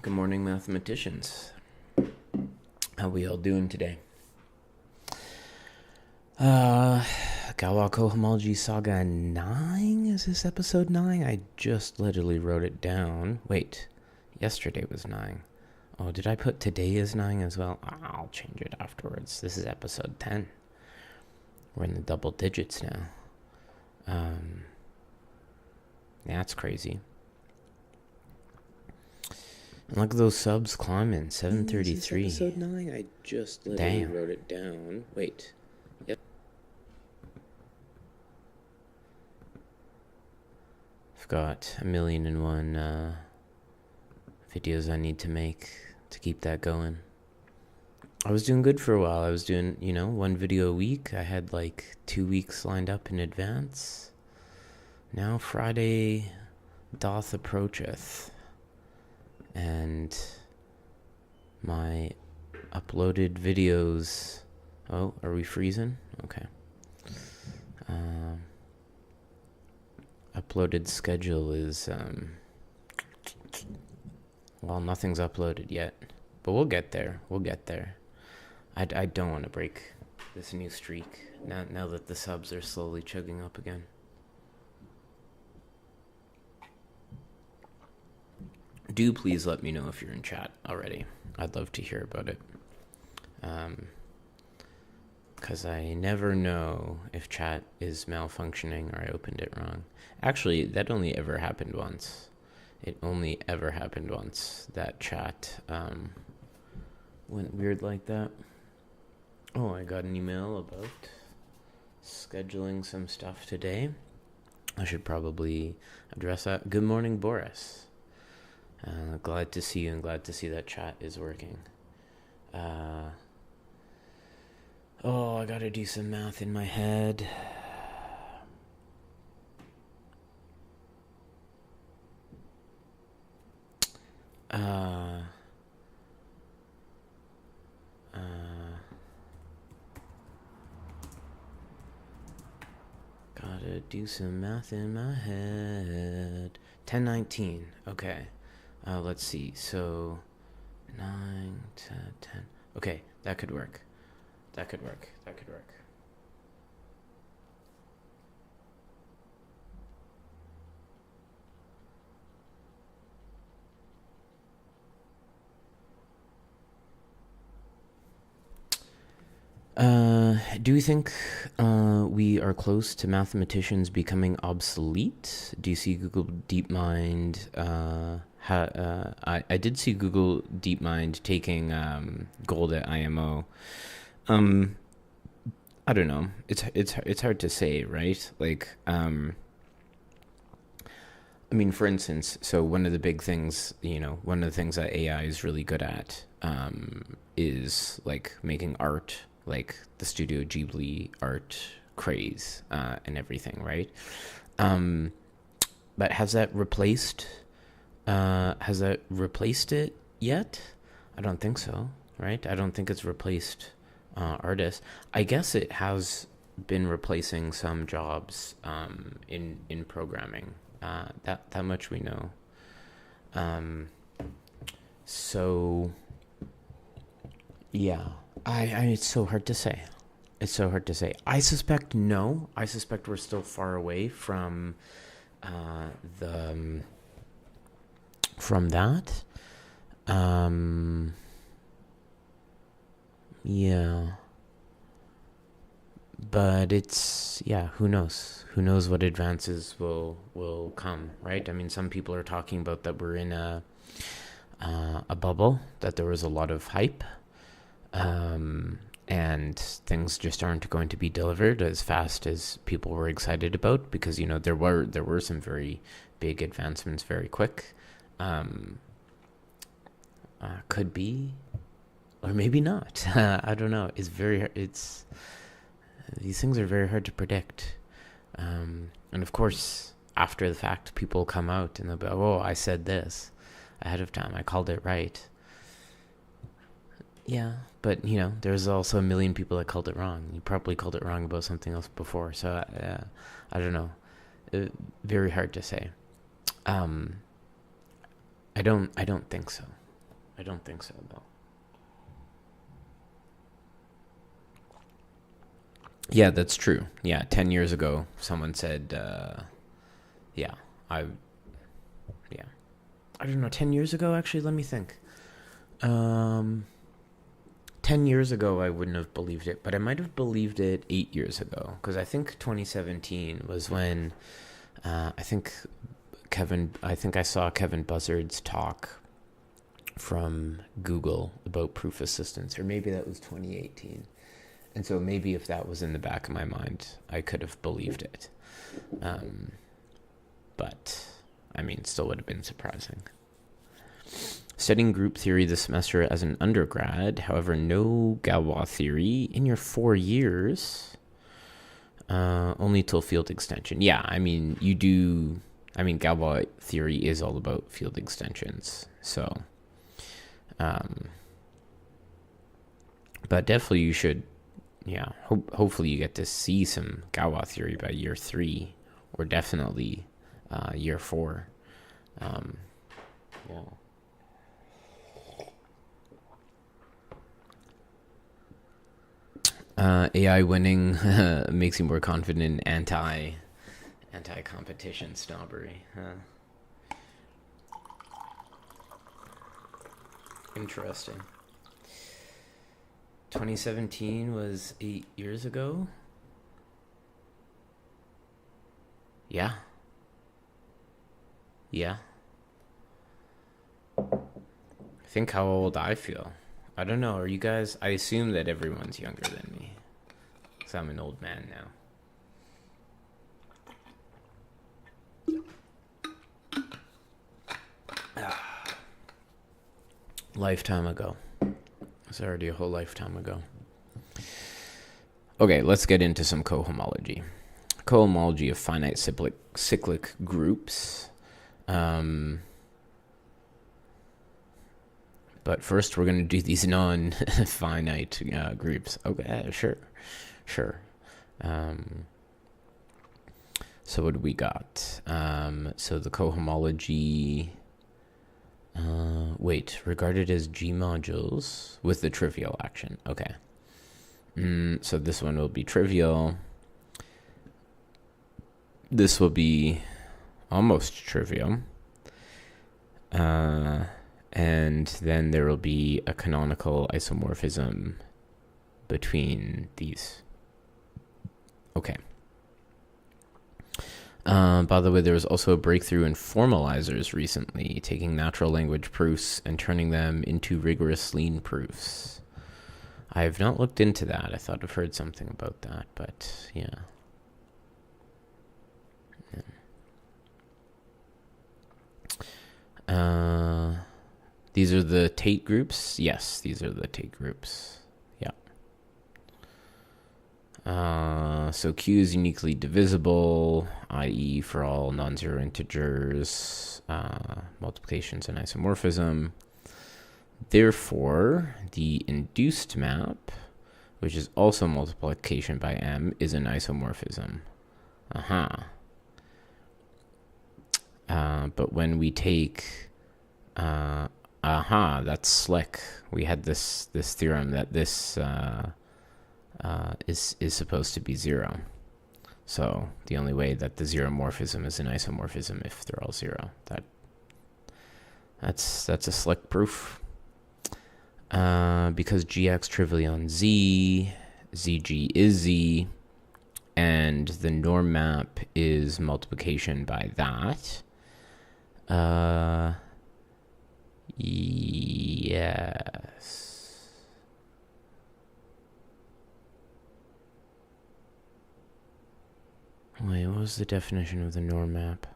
Good morning, mathematicians. How we all doing today? Galois Cohomology SAGA 9? Is this episode 9? I just literally wrote it down. Wait, yesterday was 9. Oh, did I put today as 9 as well? I'll change it afterwards. This is episode 10. We're in the double digits now. That's crazy. And look at those subs climbing. 733. This is episode 9. I just literally wrote it down. Wait. Yep. I've got 1,000,001 videos I need to make to keep that going. I was doing good for a while. I was doing, one video a week. I had like 2 weeks lined up in advance. Now Friday doth approacheth. And my uploaded videos... Oh, are we freezing? Okay. Uploaded schedule is... Well, nothing's uploaded yet. But we'll get there. I don't want to break this new streak now that the subs are slowly chugging up again. Do please let me know if you're in chat already. I'd love to hear about it. Because I never know if chat is malfunctioning or I opened it wrong. Actually, that only ever happened once. It only ever happened once that chat went weird like that. Oh, I got an email about scheduling some stuff today. I should probably address that. Good morning, Boris. Glad to see you and glad to see that chat is working. I gotta do some math in my head. Gotta do some math in my head. 10:19. Okay. Let's see. So 9 to 10. Okay, that could work. Do you think we are close to mathematicians becoming obsolete? Do you see Google DeepMind? I did see Google DeepMind taking gold at IMO. I don't know. It's hard to say, right? Like, I mean, for instance, so one of the big things, one of the things that AI is really good at is like making art, like the Studio Ghibli art craze and everything, right? But has that replaced it yet? I don't think so, right? I don't think it's replaced artists. I guess it has been replacing some jobs in programming. That much we know. So yeah, I it's so hard to say. I suspect no. I suspect we're still far away from that. Yeah. But it's, who knows? Who knows what advances will come, right? I mean, some people are talking about that we're in a bubble, that there was a lot of hype, and things just aren't going to be delivered as fast as people were excited about, because there were some very big advancements very quick. Could be, or maybe not. I don't know. These things are very hard to predict. And of course, after the fact, people come out and they'll be, oh, I said this ahead of time. I called it right. Yeah, but, there's also 1 million people that called it wrong. You probably called it wrong about something else before. So, I don't know. Very hard to say. I don't think so. I don't think so, though. Yeah, that's true. Yeah, 10 years ago, someone said, yeah, yeah. I don't know, 10 years ago, actually, let me think. 10 years ago, I wouldn't have believed it, but I might have believed it 8 years ago, because I think 2017 was when I think I saw Kevin Buzzard's talk from Google about proof assistance, or maybe that was 2018. And so maybe if that was in the back of my mind, I could have believed it. But, I mean, still would have been surprising. Studying group theory this semester as an undergrad, however, no Galois theory in your 4 years, only till field extension. Yeah, I mean, Galois theory is all about field extensions, so, but definitely you should, yeah, hopefully you get to see some Galois theory by year 3, or definitely year 4. Yeah. AI winning makes you more confident in anti-competition snobbery. Interesting. 2017 was 8 years ago. Yeah. Think how old I feel. I don't know. Are you guys? I assume that everyone's younger than me, because I'm an old man now. Lifetime ago. It's already a whole lifetime ago. Okay, let's get into some cohomology. Cohomology of finite cyclic groups. But first, we're going to do these non-finite groups. Okay, sure. So what do we got? So the cohomology, regarded as G modules with the trivial action. Okay. So this one will be trivial. This will be almost trivial. And then there will be a canonical isomorphism between these. Okay. By the way, there was also a breakthrough in formalizers recently, taking natural language proofs and turning them into rigorous lean proofs. I have not looked into that. I thought I've heard something about that, but yeah. These are the Tate groups? Yes, these are the Tate groups. Yeah. So Q is uniquely divisible, i.e. for all non-zero integers, multiplications and isomorphism. Therefore, the induced map, which is also multiplication by M, is an isomorphism. But when we take... that's slick. We had this theorem that this is supposed to be 0. So the only way that the zeromorphism is an isomorphism if they're all 0. That's a slick proof. Because Gx trivially on Z, Zg is Z, and the norm map is multiplication by that. Yes. Wait, what was the definition of the norm map?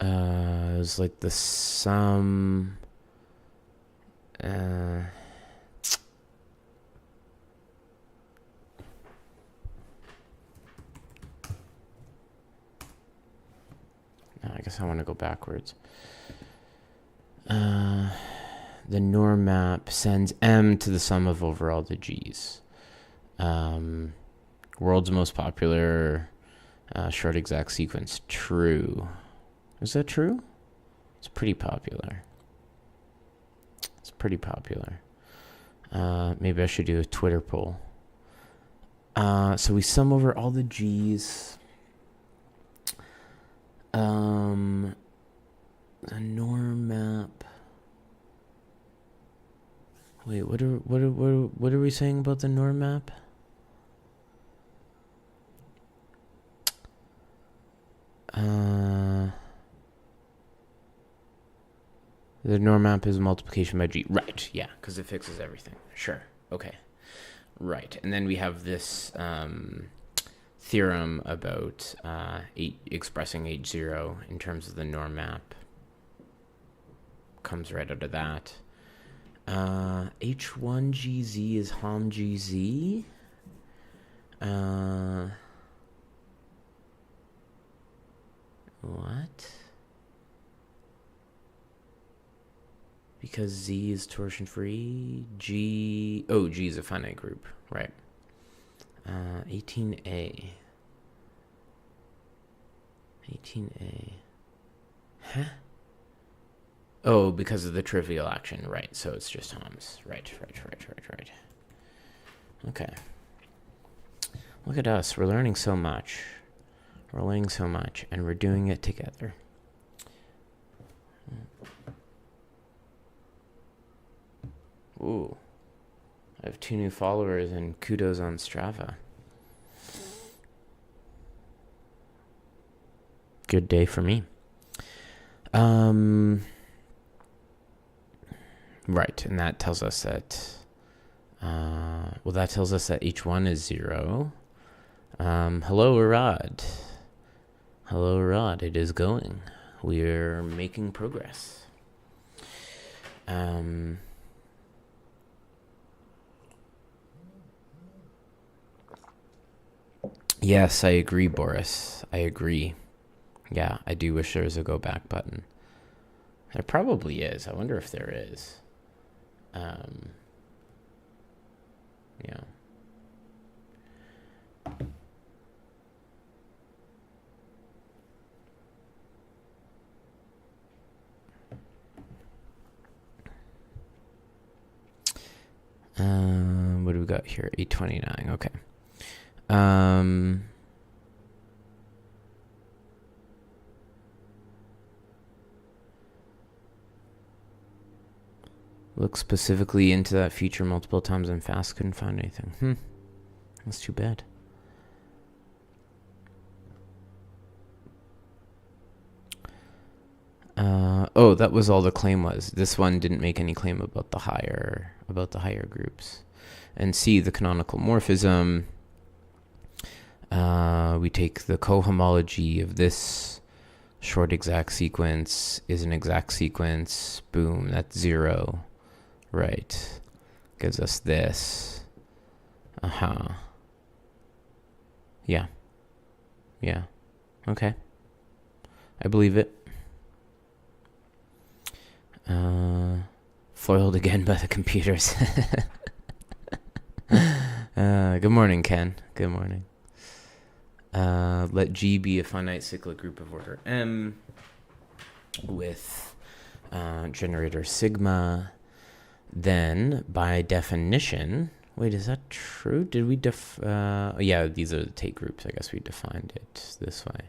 It was like the sum. I guess I want to go backwards. The norm map sends M to the sum of over all the G's. World's most popular short exact sequence. True. Is that true? It's pretty popular. pretty popular. Maybe I should do a Twitter poll. So we sum over all the G's. The norm map. Wait, what are we saying about the norm map? The norm map is multiplication by G. Right, yeah, because it fixes everything. Sure, okay. Right, and then we have this theorem about expressing H0 in terms of the norm map. Comes right out of that. H1GZ is Hom GZ. What? Because Z is torsion free. G is a finite group, right? 18A. 18A. Huh? Oh, because of the trivial action, right? So it's just Homs. Right. Okay. Look at us. We're learning so much. We're learning so much, and we're doing it together. Ooh. I have 2 new followers, and kudos on Strava. Good day for me. Right, and that tells us that, H1 is 0. Hello, Arad. Hello, Arad. It is going. We're making progress. Yes, I agree, Boris. I agree. Yeah, I do wish there was a go back button. There probably is. I wonder if there is. Yeah. What do we got here? 829. Okay. Look specifically into that feature multiple times and fast, couldn't find anything. That's too bad. That was all the claim was. This one didn't make any claim about the higher groups. And C, the canonical morphism. We take the cohomology of this short exact sequence is an exact sequence. Boom, that's 0. Right. Gives us this. Yeah. Okay. I believe it. Foiled again by the computers. Good morning, Ken. Good morning. Let G be a finite cyclic group of order M with generator sigma. Then, by definition... Wait, is that true? Did we yeah, these are the Tate groups. I guess we defined it this way.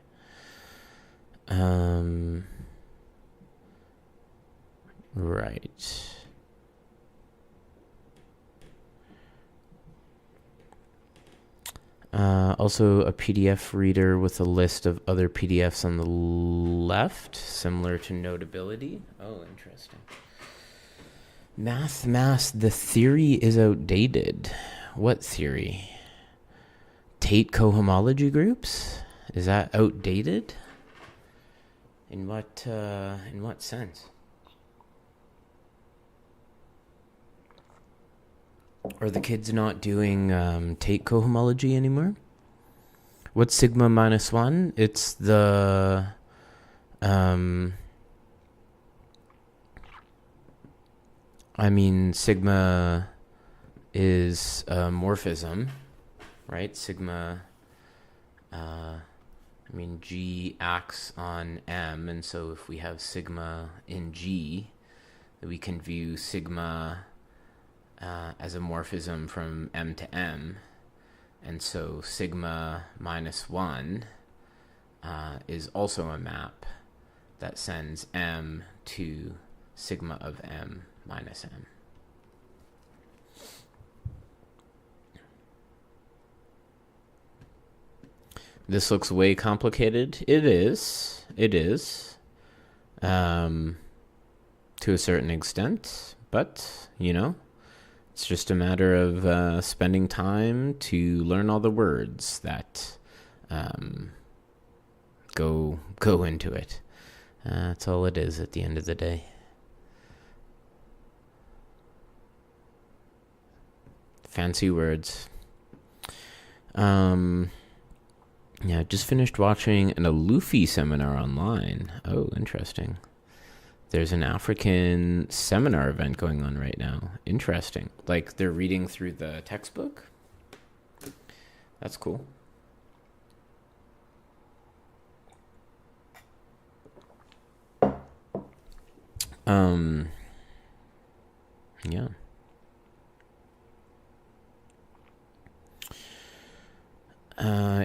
Right. Also a PDF reader with a list of other PDFs on the left, similar to Notability. Oh, interesting. Math, the theory is outdated. What theory? Tate cohomology groups? Is that outdated? In what sense? Are the kids not doing Tate cohomology anymore? What's sigma minus 1? It's the sigma is a morphism, right? Sigma, G acts on M, and so if we have sigma in G, we can view sigma as a morphism from M to M. And so sigma minus 1 is also a map that sends M to sigma of M minus M. This looks way complicated. It is. It is. To a certain extent. But, you know, it's just a matter of spending time to learn all the words that go into it. That's all it is at the end of the day. Fancy words. Yeah, just finished watching an Alufi seminar online. Oh, interesting. There's an African seminar event going on right now. Interesting. Like they're reading through the textbook? That's cool. Yeah.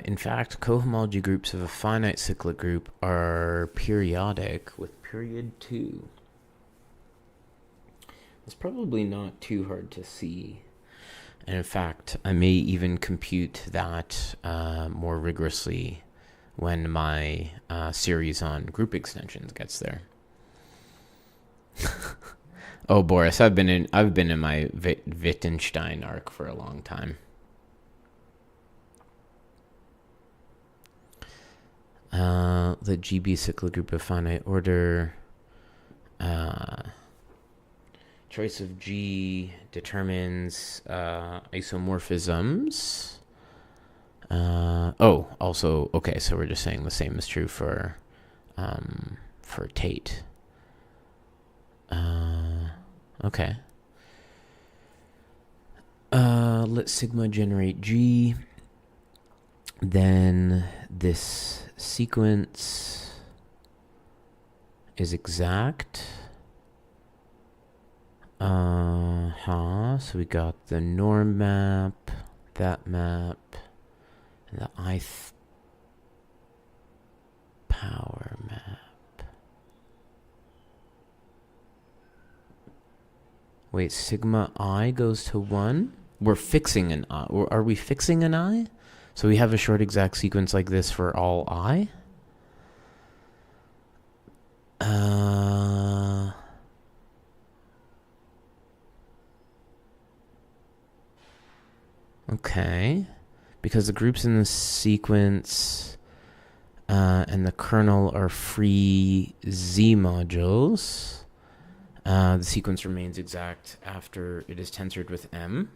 In fact, cohomology groups of a finite cyclic group are periodic with period 2. It's probably not too hard to see. And in fact, I may even compute that more rigorously when my series on group extensions gets there. Oh, Boris, I've been in my Wittgenstein arc for a long time. The GB cyclic group of finite order. Choice of G determines isomorphisms. Also, okay, so we're just saying the same is true for Tate. Okay. Let sigma generate G. Then this sequence is exact. So we got the norm map, that map, and the ith power map. Wait, sigma I goes to 1? We're fixing an I. Or are we fixing an I? So we have a short exact sequence like this for all I? Okay. Because the groups in the sequence and the kernel are free Z modules, the sequence remains exact after it is tensored with M.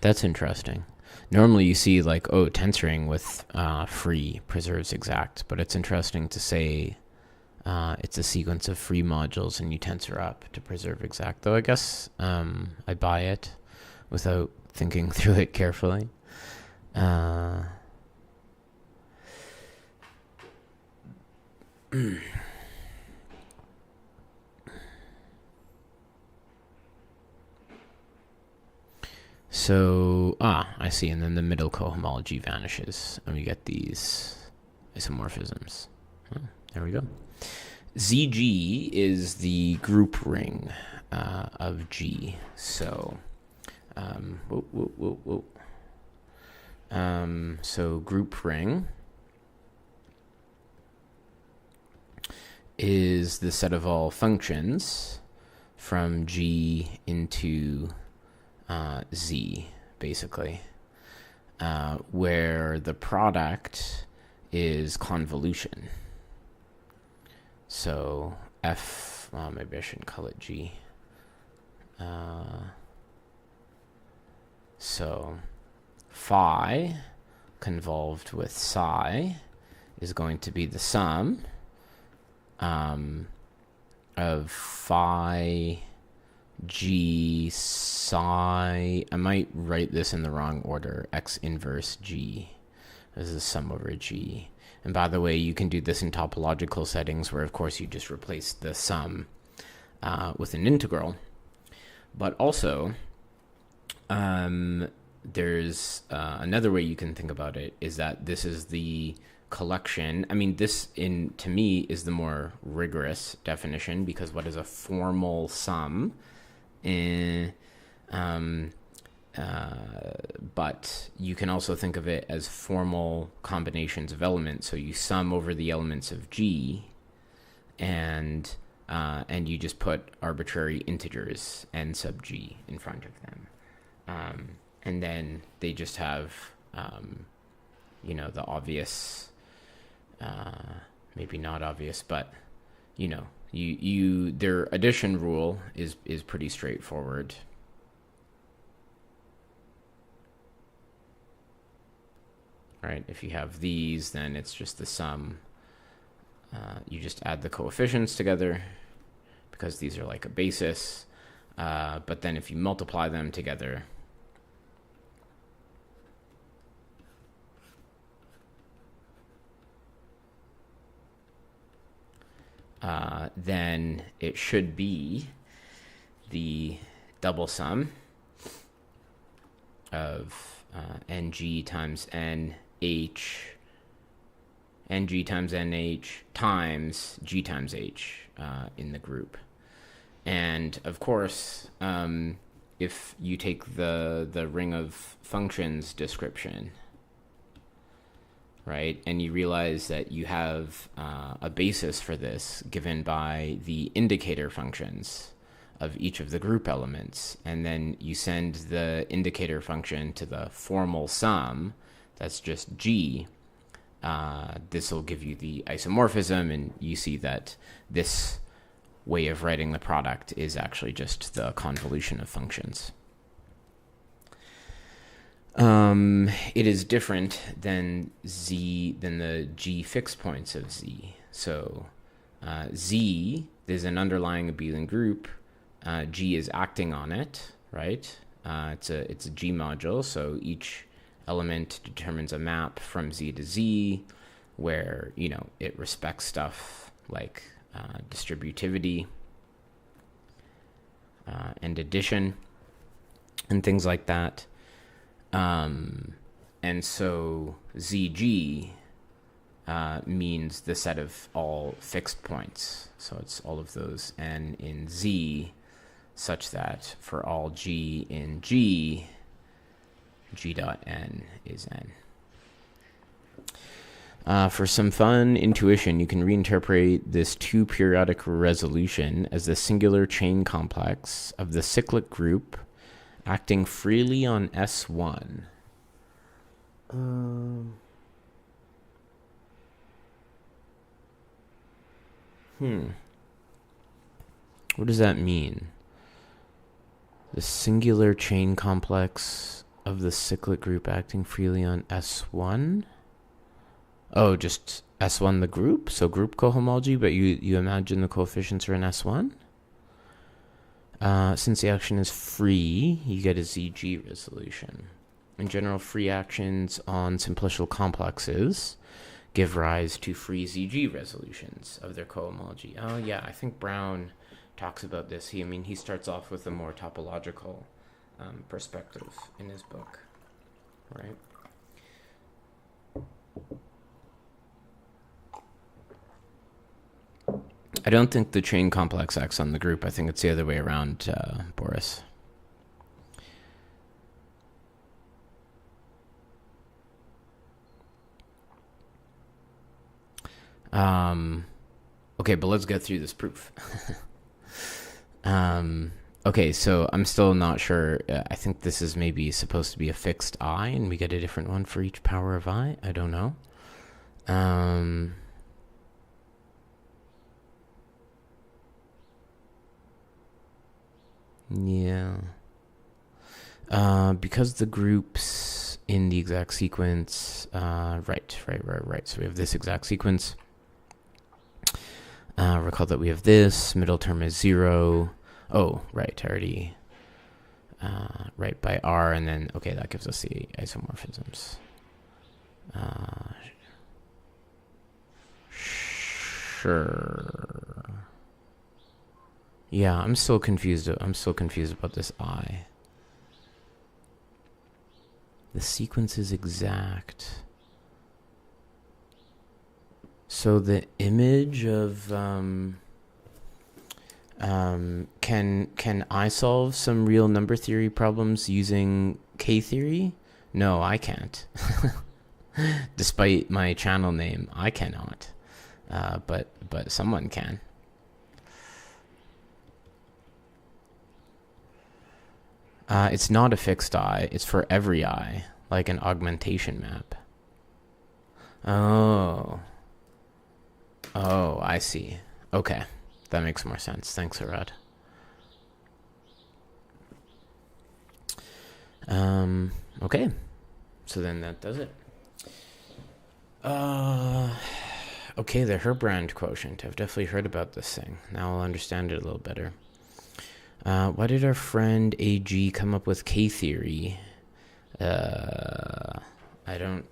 That's interesting. Normally you see like, oh, tensoring with free preserves exact, but it's interesting to say it's a sequence of free modules and you tensor up to preserve exact. Though I guess I buy it without thinking through it carefully. So, I see. And then the middle cohomology vanishes and we get these isomorphisms. Oh, there we go. ZG is the group ring of G. So, so group ring is the set of all functions from G into Z, basically, where the product is convolution. So F, well, maybe I shouldn't call it G. So phi convolved with psi is going to be the sum of phi G psi. I might write this in the wrong order. X inverse G. This is the sum over G. And by the way, you can do this in topological settings where, of course, you just replace the sum with an integral. But also, there's another way you can think about it, is that this is the collection. I mean, this to me is the more rigorous definition, because what is a formal sum? But you can also think of it as formal combinations of elements. So you sum over the elements of G, and you just put arbitrary integers n sub G in front of them, and then they just have the obvious, maybe not obvious, but their addition rule is pretty straightforward. Right? If you have these, then it's just the sum. You just add the coefficients together, because these are like a basis. But then if you multiply them together, then it should be the double sum of ng times nh, ng times nh times g times h in the group. And of course, if you take the ring of functions description, right, and you realize that you have a basis for this given by the indicator functions of each of the group elements, and then you send the indicator function to the formal sum, that's just G, this will give you the isomorphism, and you see that this way of writing the product is actually just the convolution of functions. It is different than the G fixed points of Z. So Z, there's an underlying abelian group. G is acting on it, right? It's a G module, so each element determines a map from Z to Z, where it respects stuff like distributivity and addition and things like that. And so ZG means the set of all fixed points. So it's all of those n in Z, such that for all G in G, G dot n is n. For some fun intuition, you can reinterpret this two-periodic resolution as the singular chain complex of the cyclic group acting freely on S1. What does that mean? The singular chain complex of the cyclic group acting freely on S1? Oh, just S1 the group? So group cohomology, but you imagine the coefficients are in S1? Since the action is free, you get a ZG resolution. In general, free actions on simplicial complexes give rise to free ZG resolutions of their cohomology. Oh yeah, I think Brown talks about this. He starts off with a more topological perspective in his book, right? I don't think the chain complex acts on the group. I think it's the other way around, Boris. Okay, but let's get through this proof. Okay, so I'm still not sure. I think this is maybe supposed to be a fixed I, and we get a different one for each power of I. I don't know. Yeah. Because the groups in the exact sequence, right. So we have this exact sequence. Recall that we have this, middle term is 0. Oh, right, already, right by R, and then, okay, that gives us the isomorphisms. sure. Yeah, I'm still confused. I'm still confused about this I. The sequence is exact. So the image of can I solve some real number theory problems using K theory? No, I can't. Despite my channel name, I cannot. But someone can. It's not a fixed I. It's for every I, like an augmentation map. Oh, I see. Okay, that makes more sense. Thanks, Arad. Okay, so then that does it. Okay, the Herbrand quotient. I've definitely heard about this thing. Now I'll understand it a little better. Why did our friend AG come up with K theory? I don't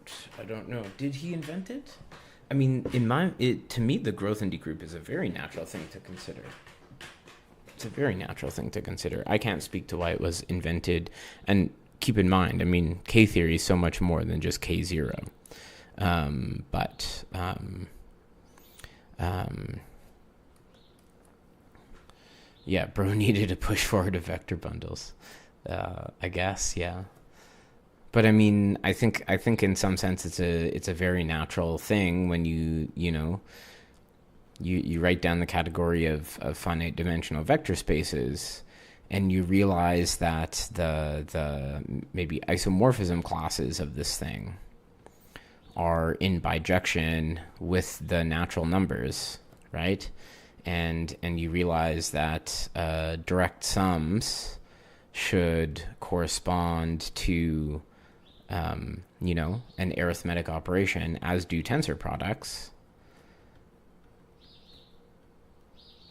know. Did he invent it? I mean, to me, the growth and decroup is a very natural thing to consider. It's a very natural thing to consider. I can't speak to why it was invented. And keep in mind, I mean, K theory is so much more than just K0. Yeah, bro needed to push forward of vector bundles. I guess, yeah. But I mean, I think in some sense it's a very natural thing when you write down the category of finite dimensional vector spaces, and you realize that the maybe isomorphism classes of this thing are in bijection with the natural numbers, right? And you realize that direct sums should correspond to an arithmetic operation, as do tensor products,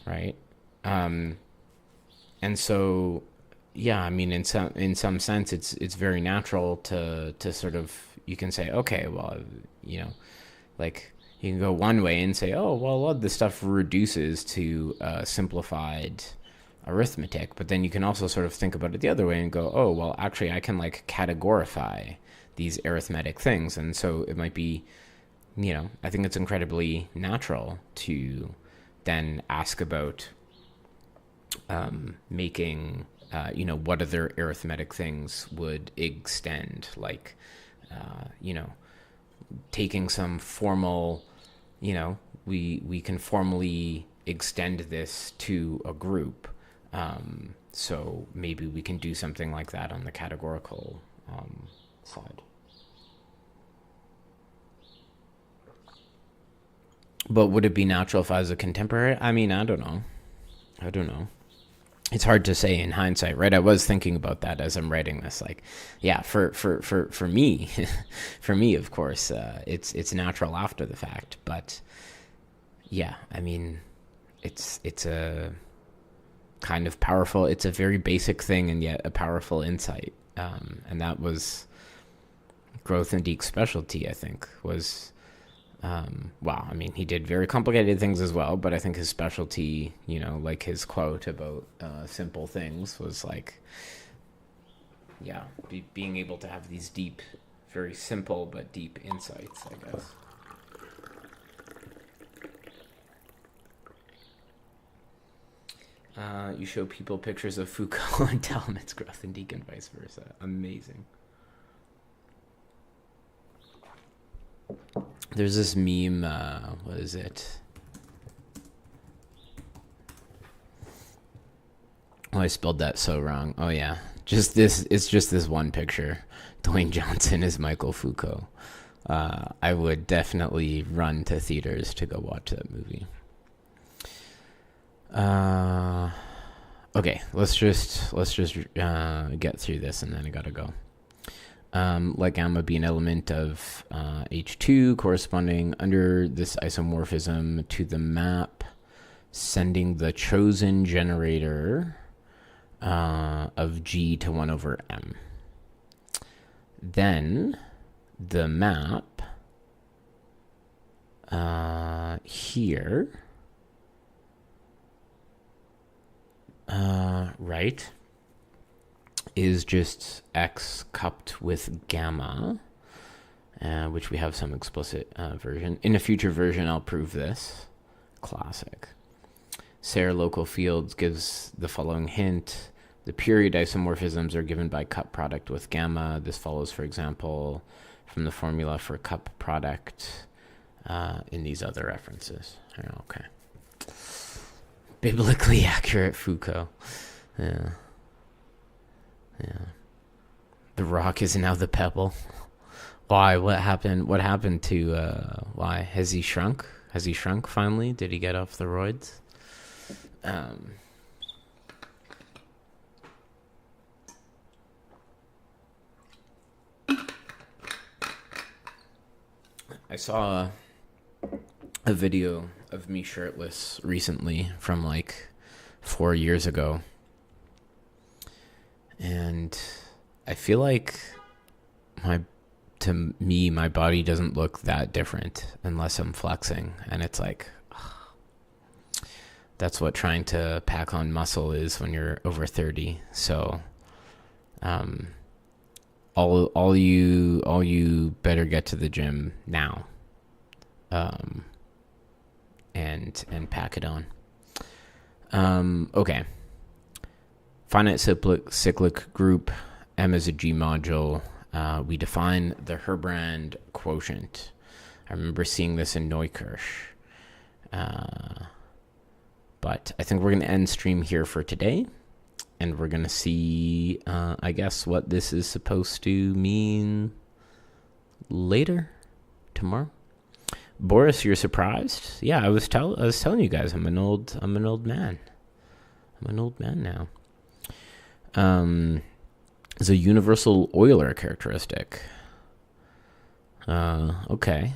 right? And so, yeah, I mean, in some sense, it's very natural to sort of, you can say, okay, well, like you can go one way and say, oh, well, a lot of this stuff reduces to simplified arithmetic, but then you can also sort of think about it the other way and go, oh, well, actually, I can like categorify these arithmetic things, and so it might be, I think it's incredibly natural to then ask about making, what other arithmetic things would extend, like, taking some formal, we can formally extend this to a group. So maybe we can do something like that on the categorical side. But would it be natural if I was a contemporary? I mean, I don't know. It's hard to say in hindsight, right? I was thinking about that as I'm writing this. Like, yeah, for me, for me, of course, it's natural after the fact. But yeah, I mean, it's a kind of powerful. It's a very basic thing, and yet a powerful insight. And that was Growth and Deke's specialty, I think, was. Well, I mean, he did very complicated things as well, but I think his specialty, like his quote about simple things was like, yeah, being able to have these deep, very simple but deep insights, I guess. You show people pictures of Foucault and tell them it's Growth and Deke and vice versa. Amazing. There's this meme, what is it? Oh, I spelled that so wrong. Oh yeah, it's just this one picture. Dwayne Johnson is Michael Foucault. I would definitely run to theaters to go watch that movie. Okay, let's just get through this, and then I gotta go. Let gamma be an element of H2 corresponding under this isomorphism to the map, sending the chosen generator of G to 1 over M. Then the map here right is just x cupped with gamma, which we have some explicit version. In a future version, I'll prove this. Classic. Serre local fields gives the following hint. The period isomorphisms are given by cup product with gamma. This follows, for example, from the formula for cup product in these other references. Okay. Biblically accurate Foucault. Yeah. The rock is now the pebble. Why? What happened? What happened to, why? Has he shrunk? Has he shrunk finally? Did he get off the roids? I saw a video of me shirtless recently from like 4 years ago. And I feel like to me, my body doesn't look that different unless I'm flexing. And it's like, that's what trying to pack on muscle is when you're over 30. So, all you better get to the gym now, and pack it on. Okay. Finite cyclic group. M is a G module. We define the Herbrand quotient. I remember seeing this in Neukirch. But I think we're going to end stream here for today. And we're going to see, I guess, what this is supposed to mean later, tomorrow. Boris, you're surprised? Yeah, I was telling you guys, I'm an old man. I'm an old man now. Is a universal Euler characteristic. Okay.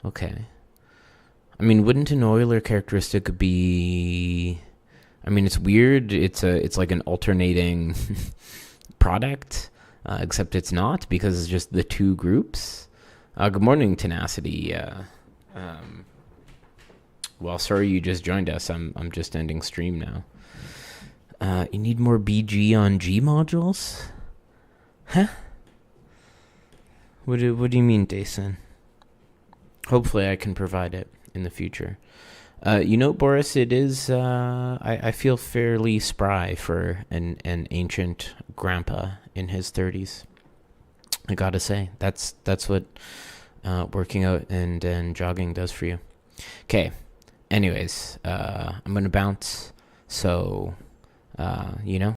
I mean, wouldn't an Euler characteristic be? I mean, it's weird. It's like an alternating product, except it's not because it's just the two groups. Good morning, Tenacity. Well, sorry you just joined us. I'm just ending stream now. You need more BG on G modules? Huh? What do you mean, Dason? Hopefully I can provide it in the future. Boris, it is, I feel fairly spry for an ancient grandpa in his 30s. I gotta say, that's what working out and jogging does for you. Okay, anyways, I'm gonna bounce, so...